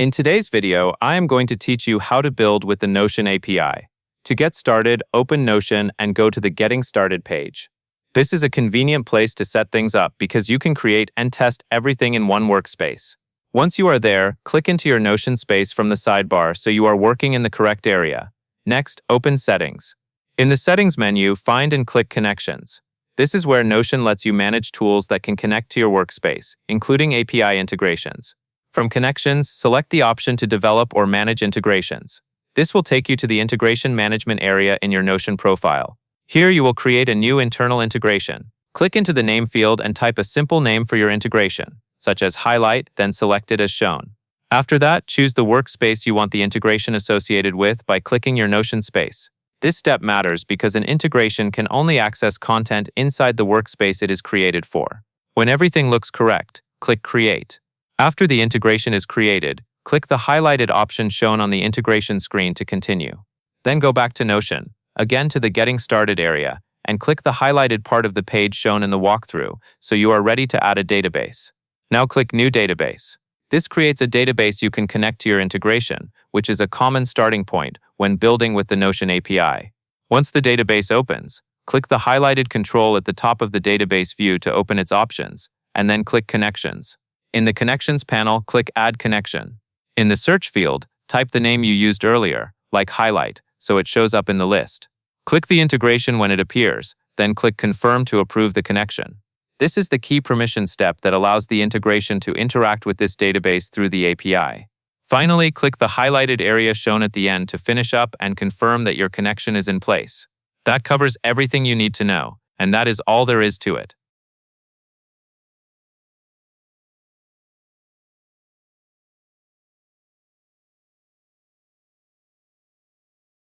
In today's video, I am going to teach you how to build with the Notion API. To get started, open Notion and go to the Getting Started page. This is a convenient place to set things up because you can create and test everything in one workspace. Once you are there, click into your Notion space from the sidebar so you are working in the correct area. Next, open Settings. In the Settings menu, find and click Connections. This is where Notion lets you manage tools that can connect to your workspace, including API integrations. From Connections, select the option to develop or manage integrations. This will take you to the Integration Management area in your Notion profile. Here you will create a new internal integration. Click into the Name field and type a simple name for your integration, such as Highlight, then select it as shown. After that, choose the workspace you want the integration associated with by clicking your Notion space. This step matters because an integration can only access content inside the workspace it is created for. When everything looks correct, click Create. After the integration is created, click the highlighted option shown on the integration screen to continue. Then go back to Notion, again to the Getting Started area, and click the highlighted part of the page shown in the walkthrough so you are ready to add a database. Now click New Database. This creates a database you can connect to your integration, which is a common starting point when building with the Notion API. Once the database opens, click the highlighted control at the top of the database view to open its options, and then click Connections. In the Connections panel, click Add Connection. In the search field, type the name you used earlier, like Highlight, so it shows up in the list. Click the integration when it appears, then click Confirm to approve the connection. This is the key permission step that allows the integration to interact with this database through the API. Finally, click the highlighted area shown at the end to finish up and confirm that your connection is in place. That covers everything you need to know, and that is all there is to it.